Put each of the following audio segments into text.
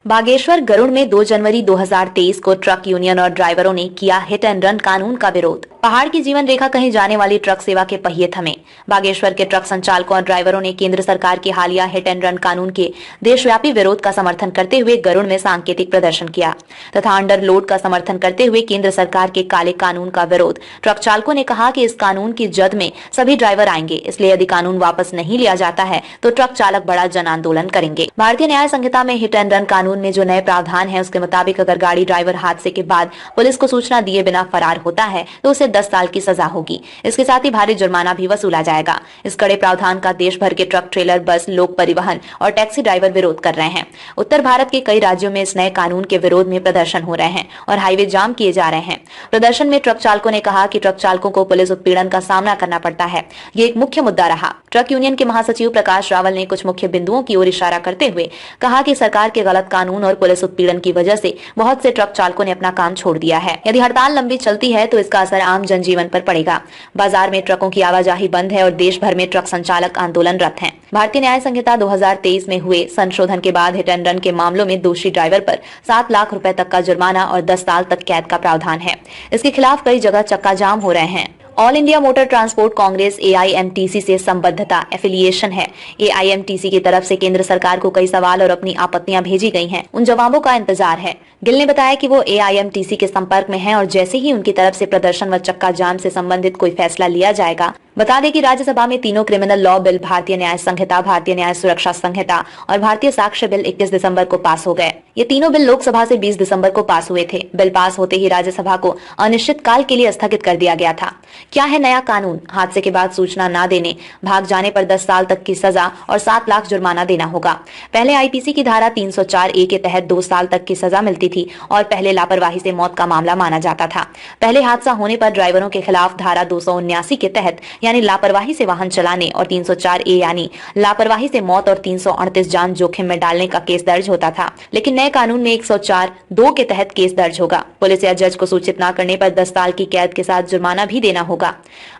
बागेश्वर गरुड़ में 2 जनवरी 2023 को truck union और ड्राइवरों ने किया हिट एंड रन कानून का विरोध। पहाड़ की जीवन रेखा कहीं जाने वाली ट्रक सेवा के पहिए थमे। बागेश्वर के ट्रक संचालकों और ड्राइवरों ने केंद्र सरकार के हालिया हिट एंड रन कानून के देशव्यापी विरोध का समर्थन करते हुए गरुड़ में सांकेतिक प्रदर्शन किया तथा अंडरलोड का समर्थन करते हुए केंद्र सरकार के काले कानून का विरोध। ट्रक चालकों ने कहा कि इस कानून की जद में सभी ड्राइवर आएंगे, इसलिए यदि कानून वापस नहीं लिया जाता है तो ट्रक चालक बड़ा जन आंदोलन करेंगे। भारतीय न्याय संहिता में हिट एंड रन कानून में जो नए प्रावधान है उसके मुताबिक अगर गाड़ी ड्राइवर हादसे के बाद पुलिस को सूचना दिए बिना फरार होता है तो उसे 10 साल की सजा होगी। इसके साथ ही भारी जुर्माना भी वसूला जाएगा। इस कड़े प्रावधान का देश भर के ट्रक, ट्रेलर, बस, लोक परिवहन और टैक्सी ड्राइवर विरोध कर रहे हैं। उत्तर भारत के कई राज्यों में इस नए कानून के विरोध में प्रदर्शन हो रहे हैं और हाईवे जाम किए जा रहे हैं। प्रदर्शन में ट्रक चालकों ने कहा कि ट्रक चालकों को पुलिस उत्पीड़न का सामना करना पड़ता है, ये एक मुख्य मुद्दा रहा। ट्रक यूनियन के महासचिव प्रकाश रावल ने कुछ मुख्य बिंदुओं की ओर इशारा करते हुए कहा कि सरकार के गलत कानून और पुलिस उत्पीड़न की वजह से बहुत से ट्रक चालकों ने अपना काम छोड़ दिया है। यदि हड़ताल लंबी चलती है तो इसका असर आम जनजीवन पर पड़ेगा। बाजार में ट्रकों की आवाजाही बंद है और देश भर में ट्रक संचालक आंदोलनरत हैं। भारतीय न्याय संहिता 2023 में हुए संशोधन के बाद हिट एंड रन के मामलों में दोषी ड्राइवर पर 7 लाख रुपए तक का जुर्माना और 10 साल तक कैद का प्रावधान है। इसके खिलाफ कई जगह चक्का जाम हो रहे हैं। All India motor transport Congress AIMTC से संबद्धता एफिलिएशन है। AIMTC की तरफ से केंद्र सरकार को कई सवाल और अपनी आपत्तियां भेजी गई हैं। उन जवाबों का इंतजार है। गिल ने बताया कि वो AIMTC के संपर्क में हैं और जैसे ही उनकी तरफ से प्रदर्शन व चक्का जाम से संबंधित कोई फैसला लिया जाएगा। बता दें कि राज्यसभा में तीनों क्रिमिनल लॉ बिल, भारतीय न्याय संहिता, भारतीय न्याय सुरक्षा संहिता और भारतीय साक्ष्य बिल 21 दिसंबर को पास हो गए। ये तीनों बिल लोकसभा से 20 दिसंबर को पास हुए थे। बिल पास होते ही राज्यसभा को अनिश्चित काल के लिए स्थगित कर दिया गया था। क्या है नया कानून? हादसे के बाद सूचना न देने, भाग जाने पर 10 साल तक की सजा और 7 लाख जुर्माना देना होगा। पहले IPC की धारा 304A के तहत 2 साल तक की सजा मिलती थी और पहले लापरवाही से मौत का मामला माना जाता था। पहले हादसा होने पर ड्राइवरों के खिलाफ धारा 279 के तहत यानी लापरवाही से वाहन चलाने और 304A यानी लापरवाही से मौत और 338 जान जोखिम में डालने का केस दर्ज होता था। लेकिन नए कानून में 104(2) के तहत केस दर्ज होगा। पुलिस या जज को सूचित न करने पर 10 साल की कैद के साथ जुर्माना भी देना होगा।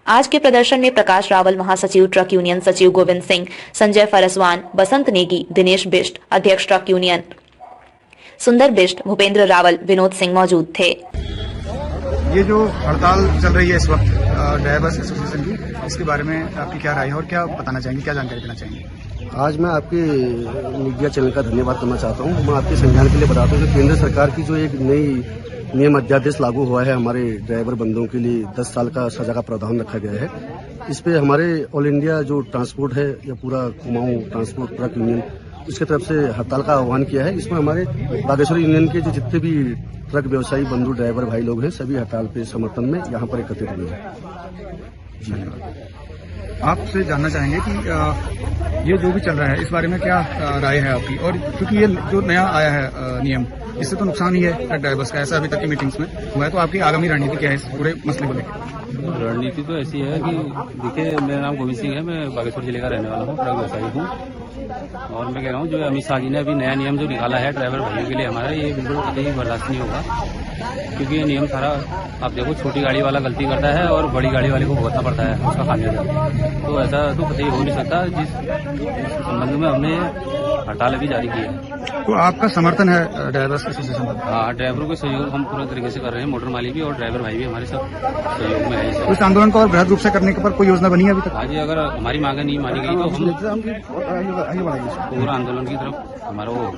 आज के प्रदर्शन में प्रकाश रावल, महासचिव ट्रक यूनियन, सचिव गोविंद सिंह, संजय फरसवान, बसंत नेगी, दिनेश बिष्ट, अध्यक्ष ट्रक यूनियन सुंदर बिष्ट, भूपेंद्र रावल, विनोद सिंह मौजूद थे। ये जो हड़ताल चल रही है इस वक्त ड्राइवर्स एसोसिएशन की, इसके बारे में आपकी क्या राय है और क्या बताना चाहेंगे, क्या जानकारी देना चाहेंगे? आज मैं आपके मीडिया चैनल का धन्यवाद करना चाहता हूँ। मैं आपके संज्ञान के लिए बताता हूँ कि केंद्र सरकार की जो एक नई नियम अध्यादेश लागू हुआ है हमारे ड्राइवर बंधुओं के लिए 10 साल का सजा का प्रावधान रखा गया है। इस पे हमारे ऑल इंडिया जो ट्रांसपोर्ट है या पूरा कुमाऊं ट्रांसपोर्ट ट्रक यूनियन उसके तरफ से हड़ताल का आह्वान किया है। इसमें हमारे बागेश्वर यूनियन के जो जितने भी ट्रक व्यवसायी बंधु ड्राइवर भाई लोग हैं सभी हड़ताल पे समर्थन में यहाँ पर एकत्रित हुए हैं। आपसे जानना चाहेंगे कि ये जो भी चल रहा है इस बारे में क्या राय है आपकी, और क्योंकि ये जो नया आया है नियम, इससे तो नुकसान ही है ट्रक ड्राइवर्स का, ऐसा अभी तक की मीटिंग्स में हुआ है, तो आपकी आगामी रणनीति क्या है इस पूरे मसले को लेकर? रणनीति तो ऐसी है कि देखिए, मेरा नाम गोविंद सिंह है, मैं बागेश्वर जिले का रहने वाला हूँ, ट्रक व्यवसायी हूँ। और मैं कह रहा हूँ जो अमित शाह जी ने अभी नया नियम जो निकाला है ड्राइवर भाइयों के लिए हमारा, ये बिल्कुल कतई बर्दाश्त नहीं होगा। क्योंकि ये नियम सारा आप देखो, छोटी गाड़ी वाला गलती करता है और बड़ी गाड़ी वाले को भुगतना पड़ता है उसका खामियाजा। तो ऐसा तो कतई हो नहीं सकता, जिस संबंध में हमने हड़ताल अभी जारी की है। तो आपका समर्थन है ड्राइवर्स एसोसिएशन का? हाँ, ड्राइवरों के सहयोग हम पूरे तरीके से कर रहे हैं। मोटर मालिक भी और ड्राइवर भाई भी हमारे सब सहयोग में है। इस आंदोलन को और बृहद रूप से करने के पर कोई योजना बनी है अभी तक? हाँ जी, अगर हमारी मांगे नहीं मानी गई तो हम पूरा आंदोलन की तरफ हमारा वो।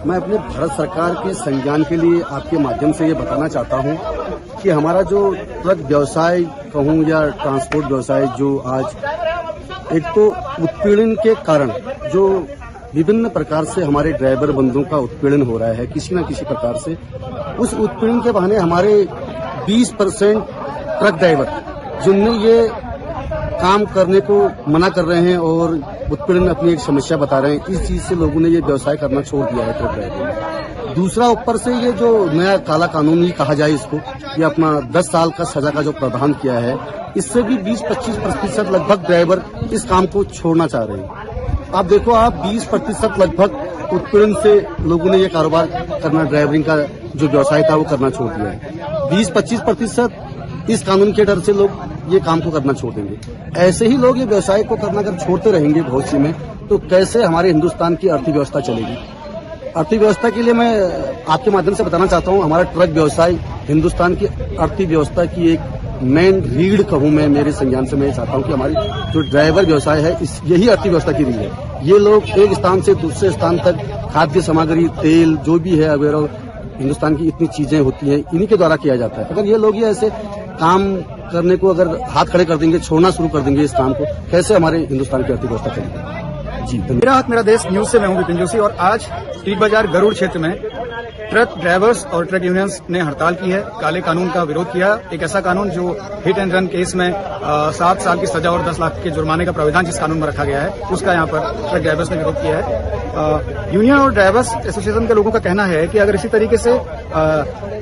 मैं अपने भारत सरकार के संज्ञान के लिए आपके माध्यम से ये बताना चाहता हूँ कि हमारा जो ट्रक व्यवसाय कहूँ या ट्रांसपोर्ट व्यवसाय, जो आज एक तो उत्पीड़न के कारण जो विभिन्न प्रकार से हमारे ड्राइवर बंधुओं का उत्पीड़न हो रहा है किसी न किसी प्रकार से, उस उत्पीड़न के बहाने हमारे 20% ट्रक ड्राइवर जिनने ये काम करने को मना कर रहे हैं और उत्पीड़न अपनी एक समस्या बता रहे हैं, इस चीज से लोगों ने ये व्यवसाय करना छोड़ दिया है ट्रक ड्राइवर। दूसरा, ऊपर से ये जो नया काला कानून ही कहा जाए इसको, ये अपना 10 साल का सजा का जो प्रावधान किया है, इससे भी 20-25% लगभग ड्राइवर इस काम को छोड़ना चाह रहे हैं। आप देखो, आप 20% लगभग उत्पीड़न से लोगों ने ये कारोबार करना, ड्राइवरिंग का जो व्यवसाय था वो करना छोड़ दिया है। 20-25% इस कानून के डर से लोग ये काम को करना छोड़ देंगे। ऐसे ही लोग ये व्यवसाय को करना अगर छोड़ते रहेंगे भविष्य में, तो कैसे हमारे हिंदुस्तान की अर्थव्यवस्था चलेगी। अर्थव्यवस्था के लिए मैं आपके माध्यम से बताना चाहता हूं, हमारा ट्रक व्यवसाय हिंदुस्तान की अर्थव्यवस्था की एक मेन रीढ़ कहूं मैं, मेरे संज्ञान से मैं चाहता हूं कि हमारी जो ड्राइवर व्यवसाय है यही अर्थव्यवस्था की रीढ़ है। ये लोग एक स्थान से दूसरे स्थान तक खाद्य सामग्री, तेल जो भी है वगैरह, हिंदुस्तान की इतनी चीजें होती हैं, इन्हीं के द्वारा किया जाता है। अगर ये लोग ये ऐसे काम करने को अगर हाथ खड़े कर देंगे, छोड़ना शुरू कर देंगे इस काम को, कैसे हमारे हिंदुस्तान की अर्थव्यवस्था चलेगी। जी धन्यवाद। मेरा हाथ मेरा देश न्यूज से मैं हूं विपिन जोशी और आज टीक बाजार गरुड़ क्षेत्र में ट्रक ड्राइवर्स और ट्रक यूनियंस ने हड़ताल की है, काले कानून का विरोध किया। एक ऐसा कानून जो हिट एंड रन केस में 7 साल की सजा और 10 लाख के जुर्माने का प्रावधान जिस कानून में रखा गया है, उसका यहाँ पर ट्रक ड्राइवर्स ने विरोध किया है। यूनियन और ड्राइवर्स एसोसिएशन के लोगों का कहना है कि अगर इसी तरीके से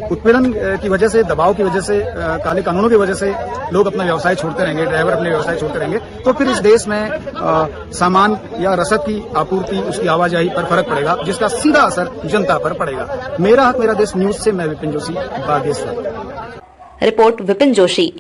उत्पीड़न की वजह से, दबाव की वजह से, काले कानूनों की वजह से लोग अपना व्यवसाय छोड़ते रहेंगे, ड्राइवर अपने व्यवसाय छोड़ते रहेंगे, तो फिर इस देश में सामान या रसद की आपूर्ति, उसकी आवाजाही पर फर्क पड़ेगा, जिसका सीधा असर जनता पर पड़ेगा। मेरा हाथ मेरा देश न्यूज से मैं विपिन जोशी, बागेश्वर। रिपोर्ट विपिन जोशी।